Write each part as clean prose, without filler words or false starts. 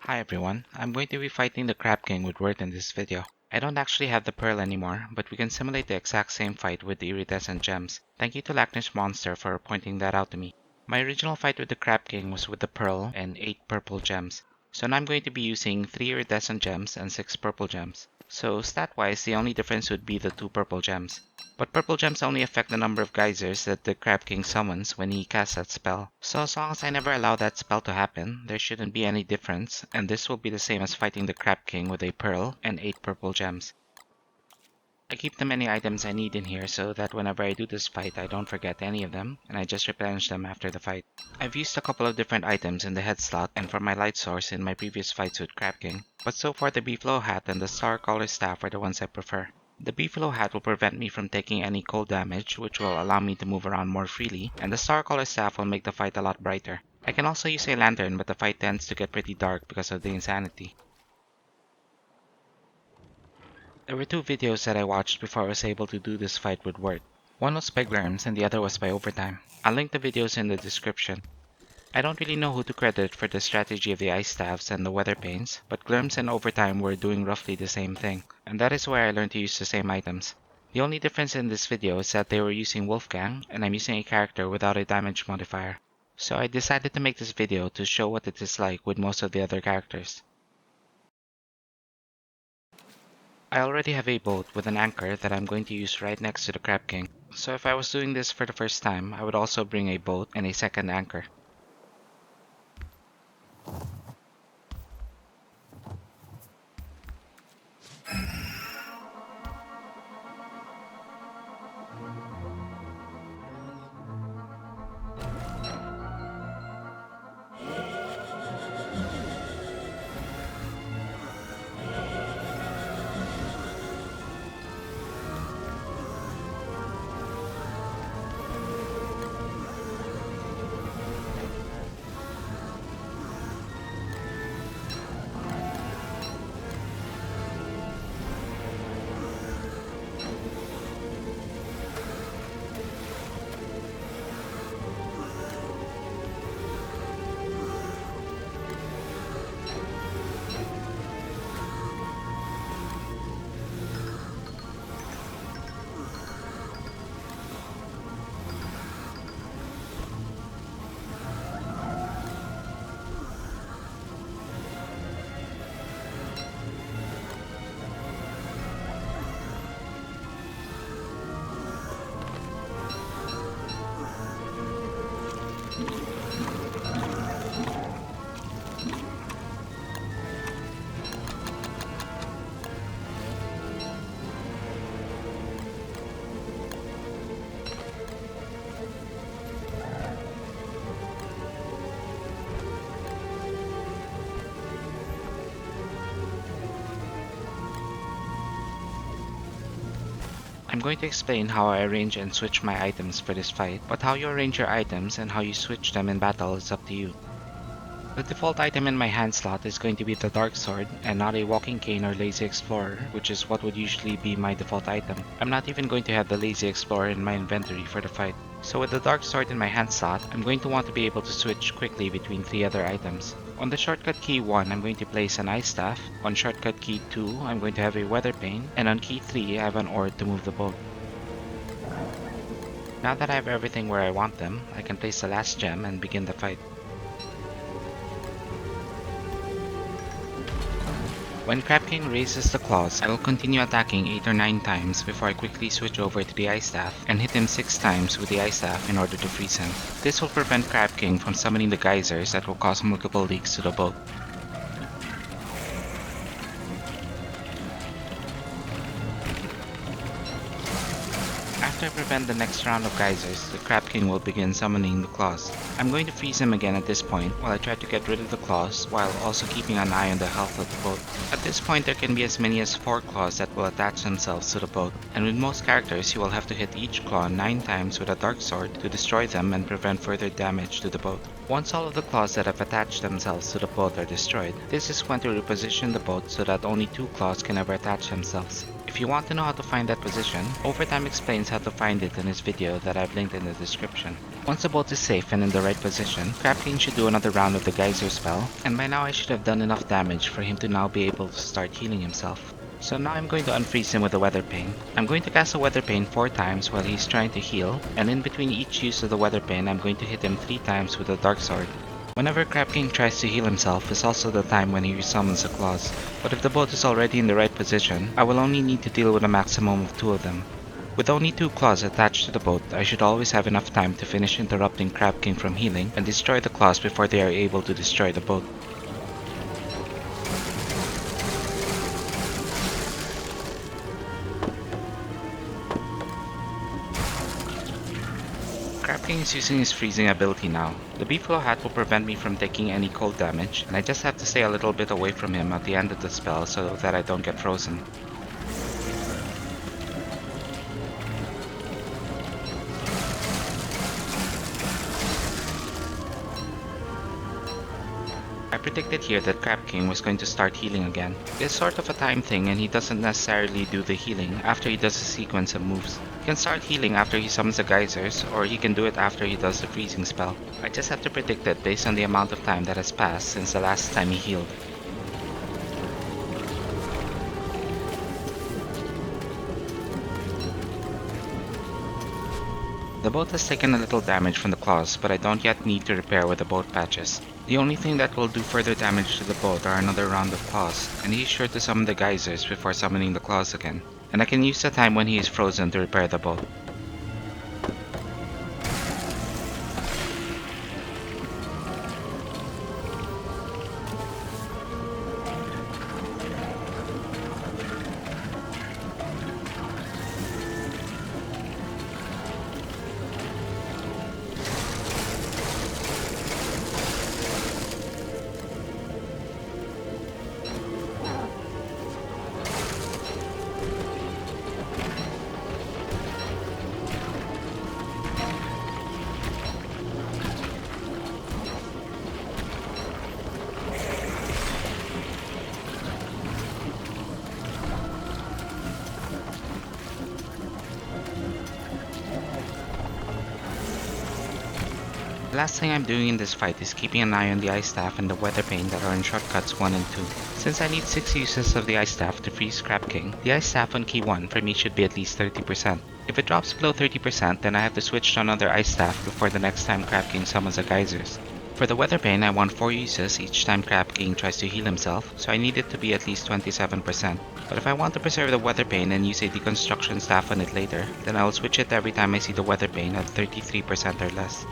Hi everyone, I'm going to be fighting the Crab King with Wurt in this video. I don't actually have the pearl anymore, but we can simulate the exact same fight with the iridescent gems. Thank you to Lachnish Monster for pointing that out to me. My original fight with the Crab King was with the pearl and 8 purple gems. So now I'm going to be using 3 iridescent gems and 6 purple gems. So stat-wise, the only difference would be the 2 purple gems. But purple gems only affect the number of geysers that the Crab King summons when he casts that spell. So as long as I never allow that spell to happen, there shouldn't be any difference, and this will be the same as fighting the Crab King with a pearl and 8 purple gems. I keep the many items I need in here so that whenever I do this fight I don't forget any of them, and I just replenish them after the fight. I've used a couple of different items in the head slot and for my light source in my previous fights with Crab King, but so far the Beefalo hat and the Star Collar Staff are the ones I prefer. The Beefalo hat will prevent me from taking any cold damage, which will allow me to move around more freely, and the Star Collar Staff will make the fight a lot brighter. I can also use a lantern, but the fight tends to get pretty dark because of the insanity. There were 2 videos that I watched before I was able to do this fight with Wurt. One was by Glermz and the other was by Overtime. I'll link the videos in the description. I don't really know who to credit for the strategy of the ice staffs and the weather panes, but Glermz and Overtime were doing roughly the same thing, and that is where I learned to use the same items. The only difference in this video is that they were using Wolfgang, and I'm using a character without a damage modifier. So I decided to make this video to show what it is like with most of the other characters. I already have a boat with an anchor that I'm going to use right next to the Crab King, so if I was doing this for the first time, I would also bring a boat and a second anchor. I'm going to explain how I arrange and switch my items for this fight, but how you arrange your items and how you switch them in battle is up to you. The default item in my hand slot is going to be the Dark Sword, and not a Walking Cane or Lazy Explorer, which is what would usually be my default item. I'm not even going to have the Lazy Explorer in my inventory for the fight. So with the Dark Sword in my hand slot, I'm going to want to be able to switch quickly between 3 other items. On the shortcut key 1, I'm going to place an Ice Staff. On shortcut key 2, I'm going to have a Weather Pane. And on key 3, I have an Ore to move the boat. Now that I have everything where I want them, I can place the last gem and begin the fight. When Crab King raises the claws, I will continue attacking 8 or 9 times before I quickly switch over to the Ice Staff and hit him 6 times with the Ice Staff in order to freeze him. This will prevent Crab King from summoning the geysers that will cause multiple leaks to the boat. After I prevent the next round of geysers, the Crab King will begin summoning the claws. I'm going to freeze him again at this point while I try to get rid of the claws while also keeping an eye on the health of the boat. At this point there can be as many as 4 claws that will attach themselves to the boat, and with most characters you will have to hit each claw 9 times with a Dark Sword to destroy them and prevent further damage to the boat. Once all of the claws that have attached themselves to the boat are destroyed, this is when to reposition the boat so that only 2 claws can ever attach themselves. If you want to know how to find that position, Overtime explains how to find it in his video that I've linked in the description. Once the boat is safe and in the right position, Crab King should do another round of the geyser spell, and by now I should have done enough damage for him to now be able to start healing himself. So now I'm going to unfreeze him with a Weather Pane. I'm going to cast a Weather Pane 4 times while he's trying to heal, and in between each use of the Weather Pane I'm going to hit him 3 times with a Dark Sword. Whenever Crab King tries to heal himself is also the time when he resummons a clause, but if the boat is already in the right position, I will only need to deal with a maximum of 2 of them. With only 2 claws attached to the boat, I should always have enough time to finish interrupting Crab King from healing and destroy the claws before they are able to destroy the boat. Crab King is using his freezing ability now. The Beefalo hat will prevent me from taking any cold damage, and I just have to stay a little bit away from him at the end of the spell so that I don't get frozen. I predicted here that Crab King was going to start healing again. It's sort of a time thing and he doesn't necessarily do the healing after he does a sequence of moves. He can start healing after he summons the geysers, or he can do it after he does the freezing spell. I just have to predict it based on the amount of time that has passed since the last time he healed. The boat has taken a little damage from the claws, but I don't yet need to repair with the boat patches. The only thing that will do further damage to the boat are another round of claws, and he's sure to summon the geysers before summoning the claws again. And I can use the time when he is frozen to repair the boat. The last thing I'm doing in this fight is keeping an eye on the Ice Staff and the Weather Pane that are in shortcuts 1 and 2. Since I need 6 uses of the Ice Staff to freeze Crab King, the Ice Staff on key 1 for me should be at least 30%. If it drops below 30%, then I have to switch to another Ice Staff before the next time Crab King summons the geysers. For the Weather Pane, I want 4 uses each time Crab King tries to heal himself, so I need it to be at least 27%. But if I want to preserve the Weather Pane and use a Deconstruction Staff on it later, then I will switch it every time I see the Weather Pane at 33% or less.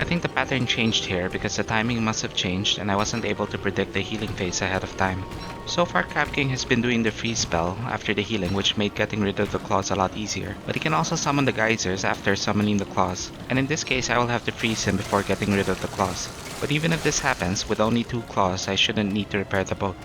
think the pattern changed here because the timing must have changed and I wasn't able to predict the healing phase ahead of time. So far, Crab King has been doing the freeze spell after the healing, which made getting rid of the claws a lot easier, but he can also summon the geysers after summoning the claws, and in this case I will have to freeze him before getting rid of the claws. But even if this happens, with only 2 claws I shouldn't need to repair the boat.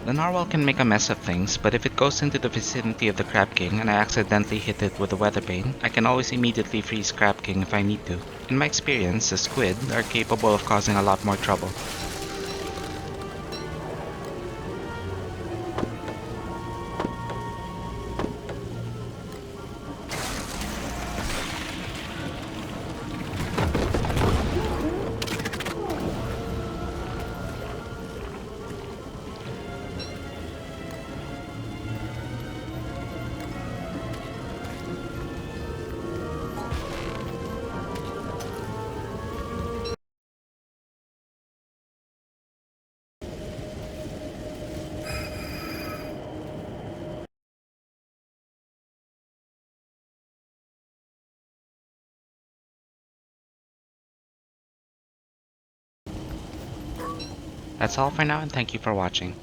The narwhal can make a mess of things, but if it goes into the vicinity of the Crab King and I accidentally hit it with the weather bane, I can always immediately freeze Crab King if I need to. In my experience, the squid are capable of causing a lot more trouble. That's all for now and thank you for watching.